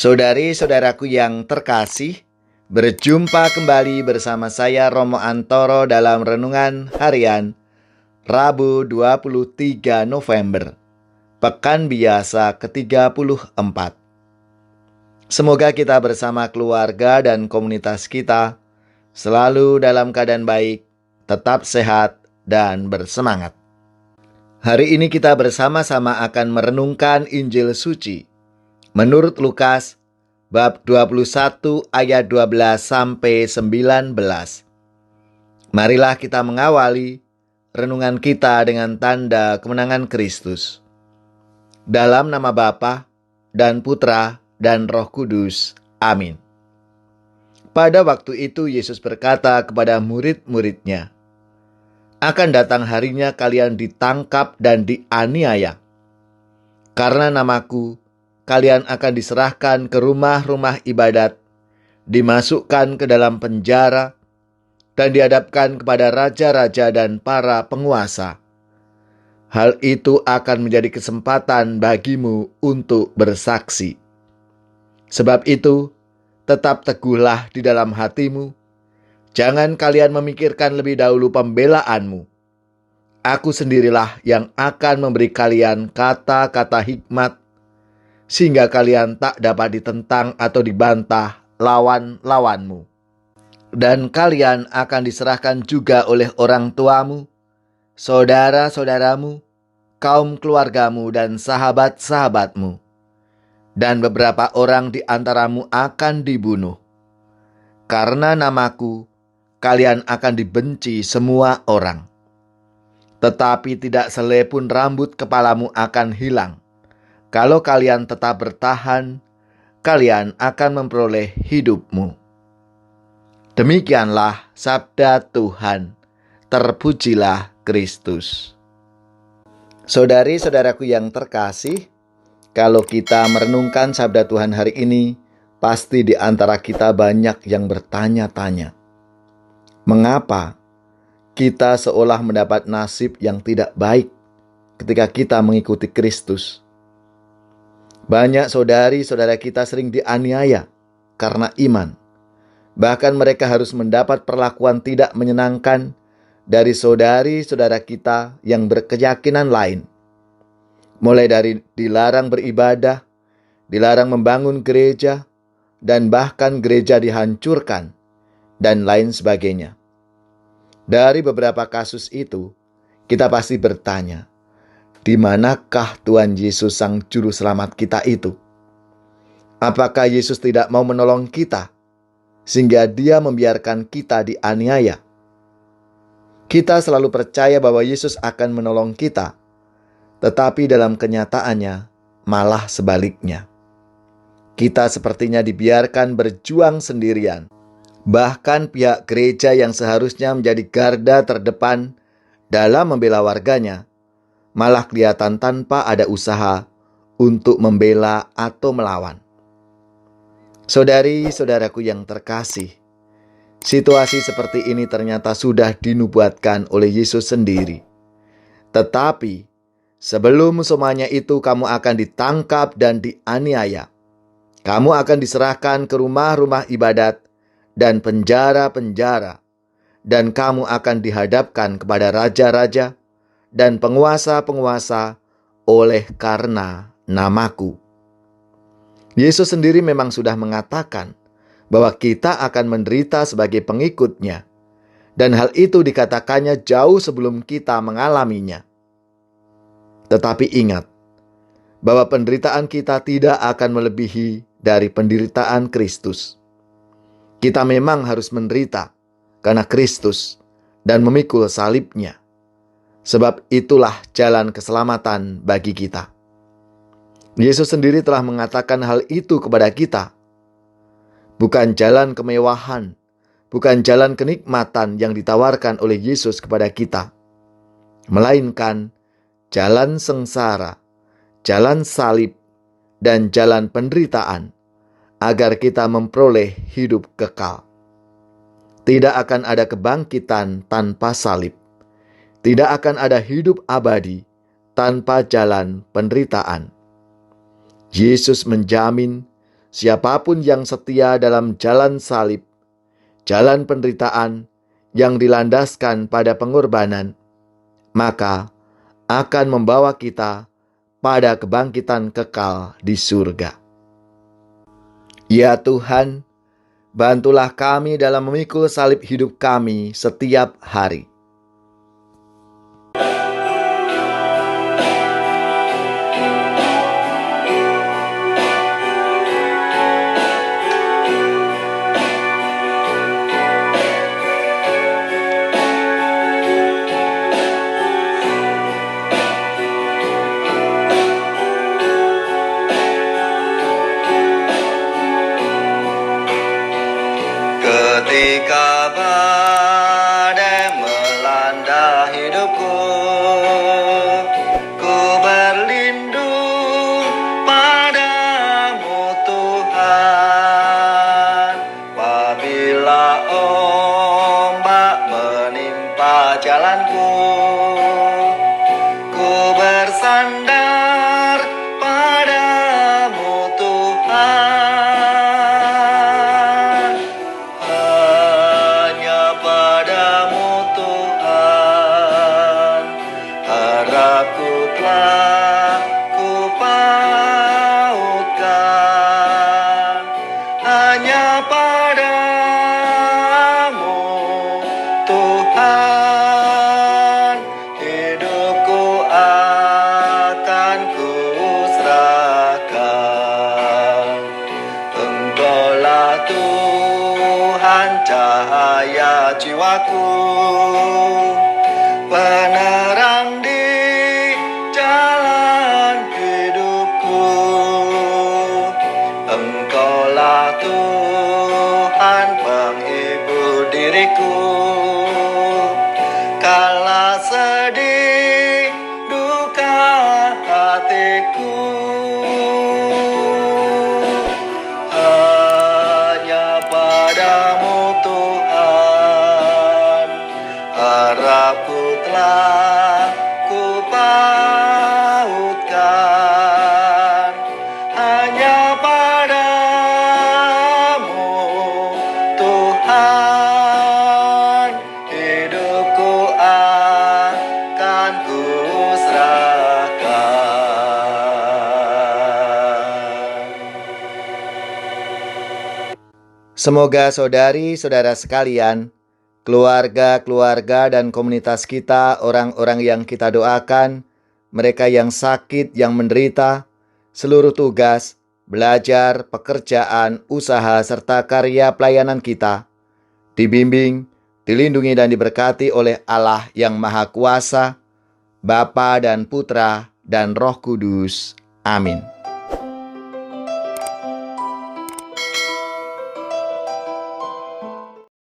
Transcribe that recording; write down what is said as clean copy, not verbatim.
Saudari-saudaraku yang terkasih, berjumpa kembali bersama saya Romo Antoro dalam Renungan Harian Rabu 23 November, Pekan Biasa ke-34. Semoga kita bersama keluarga dan komunitas kita selalu dalam keadaan baik, tetap sehat, dan bersemangat. Hari ini kita bersama-sama akan merenungkan Injil Suci menurut Lukas bab 21 ayat 12 sampai 19. Marilah kita mengawali renungan kita dengan tanda kemenangan Kristus. Dalam nama Bapa dan Putra dan Roh Kudus. Amin. Pada waktu itu Yesus berkata kepada murid-muridnya, "Akan datang harinya kalian ditangkap dan dianiaya. Karena namaku, kalian akan diserahkan ke rumah-rumah ibadat, dimasukkan ke dalam penjara, dan dihadapkan kepada raja-raja dan para penguasa. Hal itu akan menjadi kesempatan bagimu untuk bersaksi. Sebab itu, tetap teguhlah di dalam hatimu. Jangan kalian memikirkan lebih dahulu pembelaanmu. Aku sendirilah yang akan memberi kalian kata-kata hikmat, sehingga kalian tak dapat ditentang atau dibantah lawan-lawanmu. Dan kalian akan diserahkan juga oleh orang tuamu, saudara-saudaramu, kaum keluargamu, dan sahabat-sahabatmu. Dan beberapa orang di antaramu akan dibunuh. Karena namaku, kalian akan dibenci semua orang. Tetapi tidak selai pun rambut kepalamu akan hilang. Kalau kalian tetap bertahan, kalian akan memperoleh hidupmu." Demikianlah sabda Tuhan. Terpujilah Kristus. Saudari-saudaraku yang terkasih, kalau kita merenungkan sabda Tuhan hari ini, pasti di antara kita banyak yang bertanya-tanya, mengapa kita seolah mendapat nasib yang tidak baik ketika kita mengikuti Kristus? Banyak saudari-saudara kita sering dianiaya karena iman. Bahkan mereka harus mendapat perlakuan tidak menyenangkan dari saudari-saudara kita yang berkeyakinan lain. Mulai dari dilarang beribadah, dilarang membangun gereja, dan bahkan gereja dihancurkan, dan lain sebagainya. Dari beberapa kasus itu, kita pasti bertanya, di manakah Tuhan Yesus Sang Juru Selamat kita itu? Apakah Yesus tidak mau menolong kita, sehingga Dia membiarkan kita dianiaya? Kita selalu percaya bahwa Yesus akan menolong kita, tetapi dalam kenyataannya malah sebaliknya. Kita sepertinya dibiarkan berjuang sendirian. Bahkan pihak gereja yang seharusnya menjadi garda terdepan dalam membela warganya, malah kelihatan tanpa ada usaha untuk membela atau melawan. Saudari-saudaraku yang terkasih, situasi seperti ini ternyata sudah dinubuatkan oleh Yesus sendiri. Tetapi sebelum semuanya itu kamu akan ditangkap dan dianiaya. Kamu akan diserahkan ke rumah-rumah ibadat dan penjara-penjara, dan kamu akan dihadapkan kepada raja-raja dan penguasa-penguasa oleh karena namaku. Yesus sendiri memang sudah mengatakan bahwa kita akan menderita sebagai pengikutnya, dan hal itu dikatakannya jauh sebelum kita mengalaminya. Tetapi ingat bahwa penderitaan kita tidak akan melebihi dari penderitaan Kristus. Kita memang harus menderita karena Kristus dan memikul salibnya. Sebab itulah jalan keselamatan bagi kita. Yesus sendiri telah mengatakan hal itu kepada kita. Bukan jalan kemewahan, bukan jalan kenikmatan yang ditawarkan oleh Yesus kepada kita, melainkan jalan sengsara, jalan salib, dan jalan penderitaan, agar kita memperoleh hidup kekal. Tidak akan ada kebangkitan tanpa salib. Tidak akan ada hidup abadi tanpa jalan penderitaan. Yesus menjamin siapapun yang setia dalam jalan salib, jalan penderitaan yang dilandaskan pada pengorbanan, maka akan membawa kita pada kebangkitan kekal di surga. Ya Tuhan, bantulah kami dalam memikul salib hidup kami setiap hari. Ketika badai melanda hidupku, ku berlindung padamu Tuhan. Apabila ombak menimpa jalanku, ku bersandar padamu Tuhan. Harapku telah kupautkan hanya padamu Tuhan. Hidupku akan kuserahkan. Engkaulah Tuhan cahaya jiwaku, penerang di jalan hidupku. Engkaulah Tuhan penghibur diriku, kala sedih duka hatiku. Hanya padamu Tuhan harapku telah kupautkan. Hanya padamu Tuhan hidupku akan kuserahkan. Semoga saudari-saudara sekalian, keluarga-keluarga dan komunitas kita, orang-orang yang kita doakan, mereka yang sakit, yang menderita, seluruh tugas, belajar, pekerjaan, usaha, serta karya pelayanan kita, dibimbing, dilindungi dan diberkati oleh Allah yang Maha Kuasa, Bapa dan Putra dan Roh Kudus. Amin.